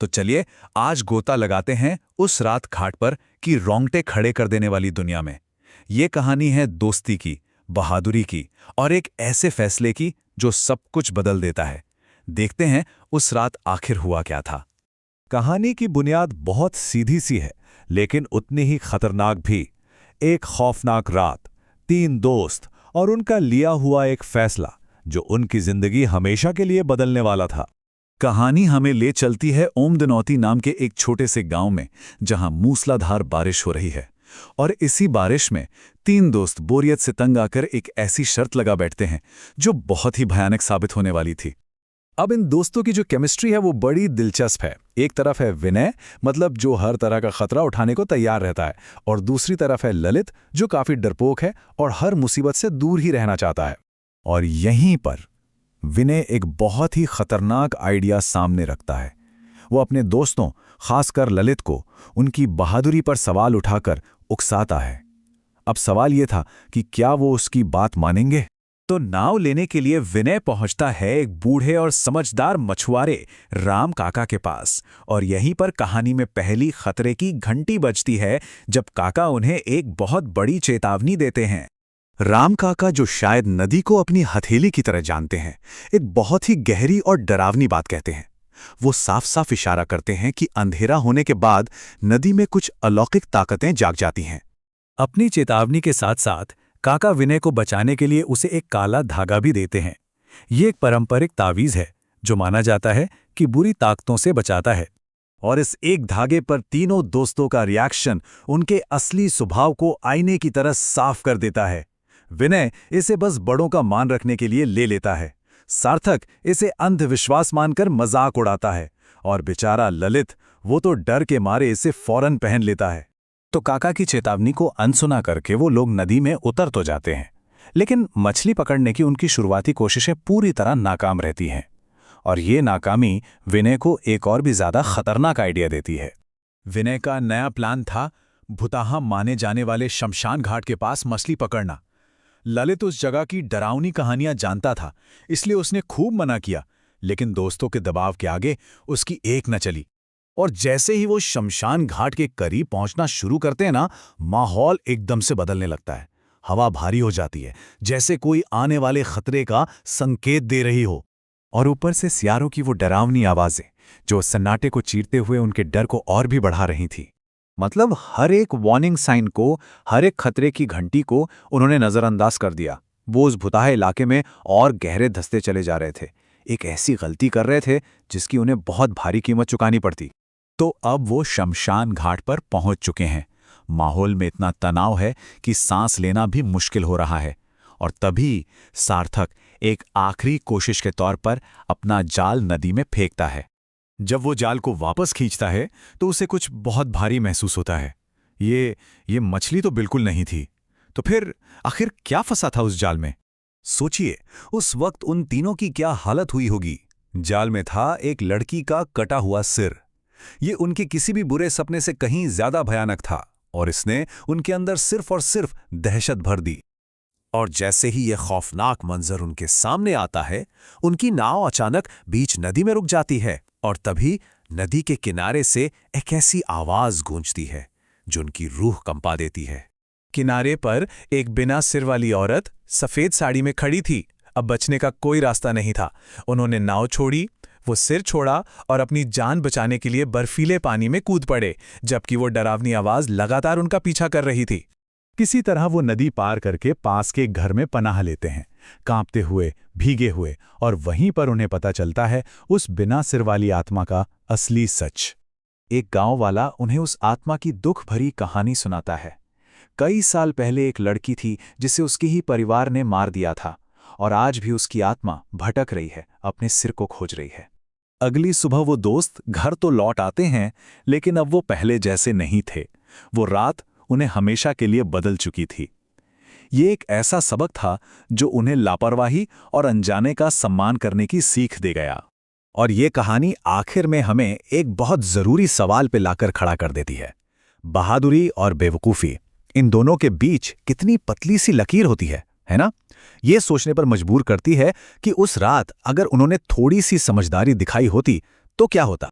तो चलिए आज गोता लगाते हैं उस रात घाट पर कि रोंगटे खड़े कर देने वाली दुनिया में। ये कहानी है दोस्ती की, बहादुरी की और एक ऐसे फैसले की जो सब कुछ बदल देता है। देखते हैं उस रात आखिर हुआ क्या था। कहानी की बुनियाद बहुत सीधी सी है, लेकिन उतनी ही खतरनाक भी। एक खौफनाक रात, 3 दोस्त और उनका लिया हुआ एक फैसला जो उनकी जिंदगी हमेशा के लिए बदलने वाला था। कहानी हमें ले चलती है ओमदनौती नाम के एक छोटे से गांव में, जहां मूसलाधार बारिश हो रही है। और इसी बारिश में 3 दोस्त बोरियत से तंग आकर एक ऐसी शर्त लगा बैठते हैं जो बहुत ही भयानक साबित होने वाली थी। अब इन दोस्तों की जो केमिस्ट्री है वो बड़ी दिलचस्प है। एक तरफ है विनय, मतलब जो हर तरह का खतरा उठाने को तैयार रहता है, और दूसरी तरफ है ललित, जो काफी डरपोक है और हर मुसीबत से दूर ही रहना चाहता है। और यहीं पर विनय एक बहुत ही खतरनाक आइडिया सामने रखता है। वो अपने दोस्तों, खासकर ललित को, उनकी बहादुरी पर सवाल उठाकर उकसाता है। अब सवाल ये था कि क्या वो उसकी बात मानेंगे। तो नाव लेने के लिए विनय पहुंचता है एक बूढ़े और समझदार मछुआरे राम काका के पास। और यहीं पर कहानी में पहली खतरे की घंटी बजती है, जब काका उन्हें एक बहुत बड़ी चेतावनी देते हैं। राम काका, जो शायद नदी को अपनी हथेली की तरह जानते हैं, एक बहुत ही गहरी और डरावनी बात कहते हैं। वो साफ साफ इशारा करते हैं कि अंधेरा होने के बाद नदी में कुछ अलौकिक ताकतें जाग जाती हैं। अपनी चेतावनी के साथ साथ काका विनय को बचाने के लिए उसे एक काला धागा भी देते हैं। ये एक पारंपरिक तावीज़ है जो माना जाता है कि बुरी ताकतों से बचाता है। और इस एक धागे पर तीनों दोस्तों का रिएक्शन उनके असली स्वभाव को आईने की तरह साफ कर देता है। विनय इसे बस बड़ों का मान रखने के लिए ले लेता है, सार्थक इसे अंधविश्वास मानकर मजाक उड़ाता है, और बेचारा ललित, वो तो डर के मारे इसे फौरन पहन लेता है। तो काका की चेतावनी को अनसुना करके वो लोग नदी में उतर तो जाते हैं, लेकिन मछली पकड़ने की उनकी शुरुआती कोशिशें पूरी तरह नाकाम रहती हैं। और ये नाकामी विनय को एक और भी ज्यादा खतरनाक आइडिया देती है। विनय का नया प्लान था भुताहा माने जाने वाले शमशान घाट के पास मछली पकड़ना। ललित उस जगह की डरावनी कहानियां जानता था, इसलिए उसने खूब मना किया, लेकिन दोस्तों के दबाव के आगे उसकी एक न चली। और जैसे ही वो शमशान घाट के करीब पहुंचना शुरू करते हैं ना, माहौल एकदम से बदलने लगता है। हवा भारी हो जाती है, जैसे कोई आने वाले खतरे का संकेत दे रही हो। और ऊपर से सियारों की वो डरावनी आवाजें जो सन्नाटे को चीरते हुए उनके डर को और भी बढ़ा रही थी। मतलब हर एक वार्निंग साइन को, हर एक खतरे की घंटी को उन्होंने नजरअंदाज कर दिया। वो उस भुताहे इलाके में और गहरे धंसते चले जा रहे थे, एक ऐसी गलती कर रहे थे जिसकी उन्हें बहुत भारी कीमत चुकानी पड़ती। तो अब वो शमशान घाट पर पहुंच चुके हैं। माहौल में इतना तनाव है कि सांस लेना भी मुश्किल हो रहा है। और तभी सार्थक एक आखिरी कोशिश के तौर पर अपना जाल नदी में फेंकता है। जब वो जाल को वापस खींचता है तो उसे कुछ बहुत भारी महसूस होता है। ये मछली तो बिल्कुल नहीं थी। तो फिर आखिर क्या फंसा था उस जाल में? सोचिए, उस वक्त उन तीनों की क्या हालत हुई होगी। जाल में था एक लड़की का कटा हुआ सिर। ये उनके किसी भी बुरे सपने से कहीं ज्यादा भयानक था, और इसने उनके अंदर सिर्फ और सिर्फ दहशत भर दी। और जैसे ही यह खौफनाक मंजर उनके सामने आता है, उनकी नाव अचानक बीच नदी में रुक जाती है। और तभी नदी के किनारे से एक ऐसी आवाज गूंजती है जो उनकी रूह कंपा देती है। किनारे पर एक बिना सिर वाली औरत सफेद साड़ी में खड़ी थी। अब बचने का कोई रास्ता नहीं था। उन्होंने नाव छोड़ी, वो सिर छोड़ा और अपनी जान बचाने के लिए बर्फीले पानी में कूद पड़े, जबकि वो डरावनी आवाज लगातार उनका पीछा कर रही थी। किसी तरह वो नदी पार करके पास के घर में पनाह लेते हैं, कांपते हुए, भीगे हुए। और वहीं पर उन्हें पता चलता है उस बिना सिर वाली आत्मा का असली सच। एक गांव वाला उन्हें उस आत्मा की दुख भरी कहानी सुनाता है। कई साल पहले एक लड़की थी जिसे उसके ही परिवार ने मार दिया था, और आज भी उसकी आत्मा भटक रही है, अपने सिर को खोज रही है। अगली सुबह वो दोस्त घर तो लौट आते हैं, लेकिन अब वो पहले जैसे नहीं थे। वो रात उन्हें हमेशा के लिए बदल चुकी थी। ये एक ऐसा सबक था जो उन्हें लापरवाही और अनजाने का सम्मान करने की सीख दे गया। और ये कहानी आखिर में हमें एक बहुत जरूरी सवाल पे लाकर खड़ा कर देती है। बहादुरी और बेवकूफ़ी, इन दोनों के बीच कितनी पतली सी लकीर होती है ना? ये सोचने पर मजबूर करती है कि उस रात अगर उन्होंने थोड़ी सी समझदारी दिखाई होती तो क्या होता।